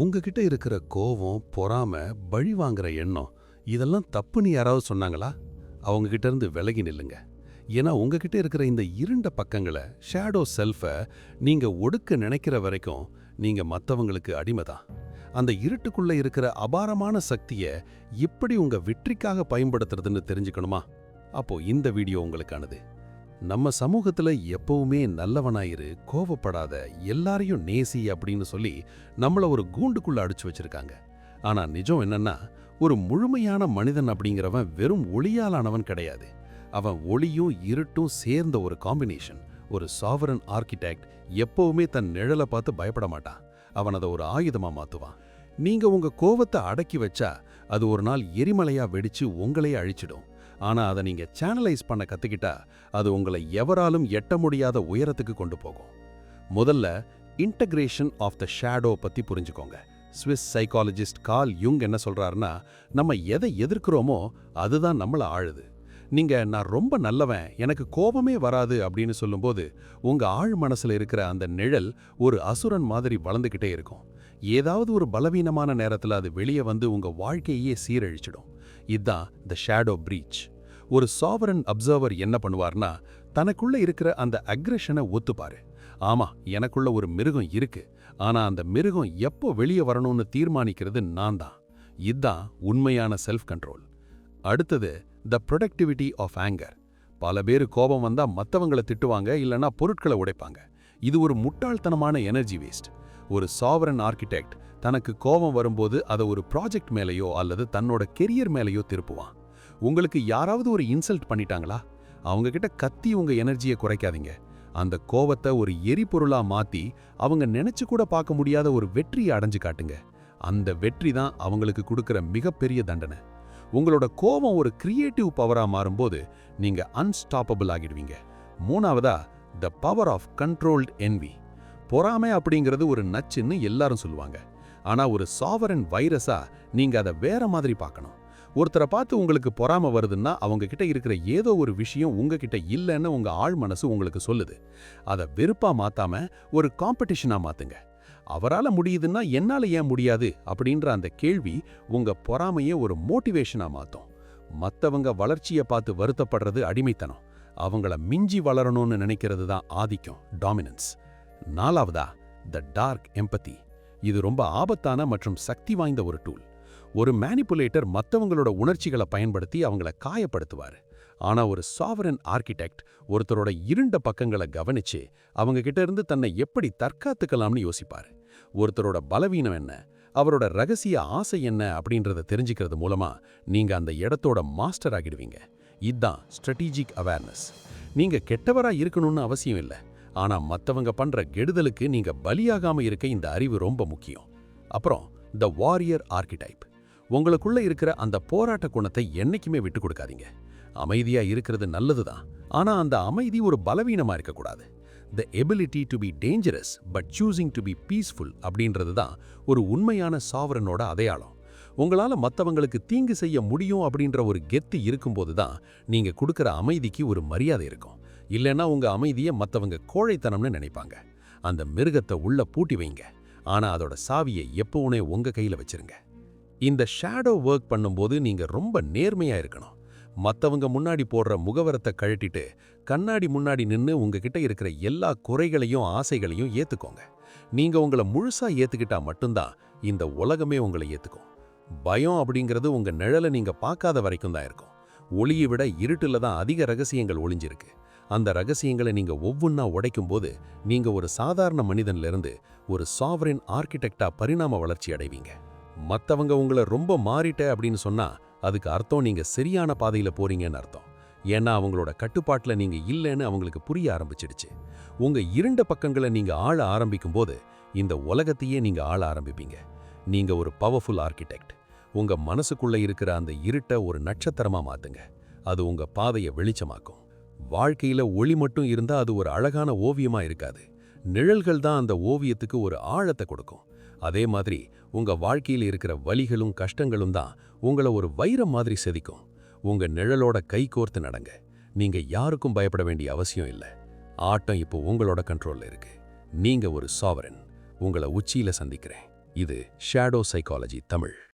உங்ககிட்ட இருக்கிற கோவம், பொறாமை, பழி வாங்குற எண்ணம் இதெல்லாம் தப்புன்னு யாராவது சொன்னாங்களா? அவங்க கிட்ட இருந்து விலகி நில்லுங்க. ஏன்னா உங்ககிட்ட இருக்கிற இந்த இருண்ட பக்கங்களை, ஷேடோ செல்ஃபை நீங்க ஒடுக்க நினைக்கிற வரைக்கும் நீங்க மத்தவங்களுக்கு அடிமைதான். அந்த இருட்டுக்குள்ள இருக்கிற அபாரமான சக்தியை எப்படி உங்க வெற்றிக்காக பயன்படுத்துறதுன்னு தெரிஞ்சுக்கணுமா? அப்போ இந்த வீடியோ உங்களுக்கானது. நம்ம சமூகத்துல எப்பவுமே நல்லவனாயிரு, கோவப்படாத, எல்லாரையும் நேசி அப்படின்னு சொல்லி நம்மள ஒரு கூண்டுக்குள்ள அடிச்சு வச்சிருக்காங்க. ஆனா நிஜம் என்னன்னா, ஒரு முழுமையான மனிதன் அப்படிங்கிறவன் வெறும் ஒளியாலானவன் கிடையாது. அவன் ஒளியும் இருட்டும் சேர்ந்த ஒரு காம்பினேஷன். ஒரு சாவரன் ஆர்கிடெக்ட் எப்பவுமே தன் நிழலை பார்த்து பயப்பட மாட்டான். அவன் அதை ஒரு ஆயுதமா மாத்துவான். நீங்க உங்க கோவத்தை அடக்கி வச்சா அது ஒரு நாள் எரிமலையா வெடிச்சு உங்களையே அழிச்சிடும். ஆனா அதை நீங்க சேனலைஸ் பண்ண கத்துக்கிட்டா அது உங்களை எவராலும் எட்ட முடியாத உயரத்துக்கு கொண்டு போகும். முதல்ல இன்டகிரேஷன் ஆஃப் த ஷேடோ பத்தி புரிஞ்சுக்கோங்க. ஸ்விஸ் சைக்காலஜிஸ்ட் கார்ல் யுங் என்ன சொல்றாருன்னா, நம்ம எதை எதிர்க்கிறோமோ அதுதான் நம்மளை ஆளுது. நீங்க நான் ரொம்ப நல்லவன், எனக்கு கோபமே வராது அப்படின்னு சொல்லும்போது உங்க ஆழ் மனசுல இருக்கிற அந்த நிழல் ஒரு அசுரன் மாதிரி வளர்ந்துகிட்டே இருக்கும். ஏதாவது ஒரு பலவீனமான நேரத்துல அது வெளியே வந்து உங்க வாழ்க்கையே சீரழிச்சிடும். இதுதான் த ஷேடோ பிரீச். ஒரு சாவரன் அப்சர்வர் என்ன பண்ணுவார்னா, தனக்குள்ள இருக்கிற அந்த அக்ரெஷனை ஒத்துப்பாரு. ஆமா, எனக்குள்ள ஒரு மிருகம் இருக்கு, ஆனா அந்த மிருகம் எப்போ வெளியே வரணும்னு தீர்மானிக்கிறது நான் தான். இதுதான் உண்மையான செல்ஃப் கண்ட்ரோல். அடுத்தது த ப்ரொடக்டிவிட்டி ஆஃப் ஆங்கர். பல பேர் கோபம் வந்தா மற்றவங்களை திட்டுவாங்க, இல்லைன்னா பொருட்களை உடைப்பாங்க. இது ஒரு முட்டாள்தனமான எனர்ஜி வேஸ்ட். ஒரு சாவரன் ஆர்கிடெக்ட் தனக்கு கோபம் வரும்போது அதை ஒரு ப்ராஜெக்ட் மேலேயோ அல்லது தன்னோட கெரியர் மேலேயோ திருப்புவான். உங்களுக்கு யாராவது ஒரு இன்சல்ட் பண்ணிட்டாங்களா? அவங்க கிட்ட கத்தி உங்க எனர்ஜியை குறைக்காதீங்க. அந்த கோவத்தை ஒரு எரிபொருளா மாத்தி அவங்க நினைச்சு கூட பார்க்க முடியாத ஒரு வெற்றியை அடைஞ்சு காட்டுங்க. அந்த வெற்றி தான் அவங்களுக்கு கொடுக்கிற மிகப்பெரிய தண்டனை. உங்களோட கோபம் ஒரு கிரியேட்டிவ் பவரா மாறும்போது நீங்க அன்ஸ்டாப்பபிள் ஆகிடுவீங்க. மூணாவதா the power of controlled envy. பொறாமை அப்படிங்கிறது ஒரு நச்சுன்னு எல்லாரும் சொல்லுவாங்க. ஆனா ஒரு சாவரன் வைரஸா நீங்க அதை வேற மாதிரி பார்க்கணும். ஒருத்தரை பார்த்து உங்களுக்கு பொறாமை வருதுன்னா அவங்க கிட்ட இருக்கிற ஏதோ ஒரு விஷயம் உங்ககிட்ட இல்லைன்னு உங்க ஆழ் மனசு உங்களுக்கு சொல்லுது. அதை வெறுப்பா மாத்தாம ஒரு காம்படிஷனா மாத்துங்க. அவரால முடியுதுன்னா என்னால ஏன் முடியாது அப்படின்ற அந்த கேள்வி உங்க பொறாமையே ஒரு மோட்டிவேஷனா மாத்தும். மத்தவங்க வளர்ச்சியை பார்த்து வருத்தப்படுறது அடிமைத்தனம். அவங்கள மிஞ்சி வளரணும்னு நினைக்கிறது தான் ஆதிக்கம், டாமினன்ஸ். நாலாவதா த டார்க் எம்பத்தி. இது ரொம்ப ஆபத்தான மற்றும் சக்தி வாய்ந்த ஒரு டூல். ஒரு மேனிபுலேட்டர் மற்றவங்களோட உணர்ச்சிகளை பயன்படுத்தி அவங்கள காயப்படுத்துவார். ஆனா ஒரு சாவரன் ஆர்கிடெக்ட் ஒருத்தரோட இருண்ட பக்கங்களை கவனிச்சு அவங்க கிட்ட இருந்து தன்னை எப்படி தற்காத்துக்கலாம்னு யோசிப்பார். ஒருத்தரோட பலவீனம் என்ன, அவரோட ரகசிய ஆசை என்ன அப்படின்றத தெரிஞ்சுக்கிறது மூலமா நீங்க அந்த இடத்தோட மாஸ்டர் ஆகிடுவீங்க. இதுதான் ஸ்ட்ராட்டஜிக் அவேர்னஸ். நீங்க கெட்டவரா இருக்கணும்னு அவசியம் இல்லை, ஆனா மத்தவங்க பண்ற கெடுதலுக்கு நீங்க பலியாகாம இருக்க இந்த அறிவு ரொம்ப முக்கியம். அப்புறம் த வாரியர் ஆர்கிடைப். உங்களுக்குள்ள இருக்கிற அந்த போராட்ட குணத்தை என்னைக்குமே விட்டு கொடுக்காதீங்க. அமைதியா இருக்கிறது நல்லதுதான், ஆனா அந்த அமைதி ஒரு பலவீனமா இருக்கக்கூடாது. The ability to be dangerous but choosing to be peaceful அப்படின்றது தான் ஒரு உண்மையான சாவரனோட அடையாளம். உங்களால மற்றவங்களுக்கு தீங்கு செய்ய முடியும் அப்படின்ற ஒரு கெத்து இருக்கும்போது தான் நீங்க கொடுக்கிற அமைதிக்கு ஒரு மரியாதை இருக்கும். இல்லைன்னா உங்க அமைதியை மற்றவங்க கோழைத்தனம்னு நினைப்பாங்க. அந்த மிருகத்தை உள்ள பூட்டி வைங்க, ஆனா அதோட சாவியை எப்பவுமே உங்க கையில வச்சிருங்க. இந்த ஷேடோ ஒர்க் பண்ணும்போது நீங்க ரொம்ப நேர்மையா இருக்கணும். மற்றவங்க முன்னாடி போடுற முகவரத்தை கழட்டிட்டு கண்ணாடி முன்னாடி நின்று உங்ககிட்ட இருக்கிற எல்லா குறைகளையும் ஆசைகளையும் ஏத்துக்கோங்க. நீங்க உங்களை முழுசா ஏத்துக்கிட்டா மட்டும்தான் இந்த உலகமே உங்களை ஏத்துக்கும். பயம் அப்படிங்கிறது உங்க நிழலை நீங்க பார்க்காத வரைக்கும் தான் இருக்கும். ஒளியை விட இருட்டுல தான் அதிக ரகசியங்கள் ஒளிஞ்சிருக்கு. அந்த ரகசியங்களை நீங்க ஒவ்வொன்றா உடைக்கும் போது நீங்க ஒரு சாதாரண மனிதன்ல இருந்து ஒரு சாவரின் ஆர்கிடெக்டா பரிணாம வளர்ச்சி அடைவீங்க. மத்தவங்க உங்களை ரொம்ப மாறிட்ட அப்படின்னு சொன்னா அதுக்கு அர்த்தம் நீங்க சரியான பாதையில போறீங்கன்னு அர்த்தம். ஏன்னா அவங்களோட கட்டுப்பாட்டுல நீங்க இல்லைன்னு அவங்களுக்கு புரிய ஆரம்பிச்சிடுச்சு. உங்க இருண்ட பக்கங்களை நீங்க ஆள ஆரம்பிக்கும் போது இந்த உலகத்தையே நீங்க ஆள ஆரம்பிப்பீங்க. நீங்க ஒரு பவர்ஃபுல் ஆர்கிடெக்ட். உங்க மனசுக்குள்ள இருக்கிற அந்த இருட்டை ஒரு நட்சத்திரமா மாத்துங்க. அது உங்க பாதையை வெளிச்சமாக்கும். வாழ்க்கையில ஒளி மட்டும் இருந்தா அது ஒரு அழகான ஓவியமா இருக்காது. நிழல்கள் தான் அந்த ஓவியத்துக்கு ஒரு ஆழத்தை கொடுக்கும். அதே மாதிரி உங்க வாழ்க்கையில் இருக்கிற வலிகளும் கஷ்டங்களும் தான் உங்களை ஒரு வைரம் மாதிரி செதிக்கும். உங்க நிழலோட கை கோர்த்து நடங்க. நீங்க யாருக்கும் பயப்பட வேண்டிய அவசியம் இல்லை. ஆட்டம் இப்போ உங்களோட கண்ட்ரோல்ல இருக்கு. நீங்க ஒரு சாவரன். உங்களை உச்சியில சந்திக்கிறேன். இது ஷேடோ சைக்காலஜி தமிழ்.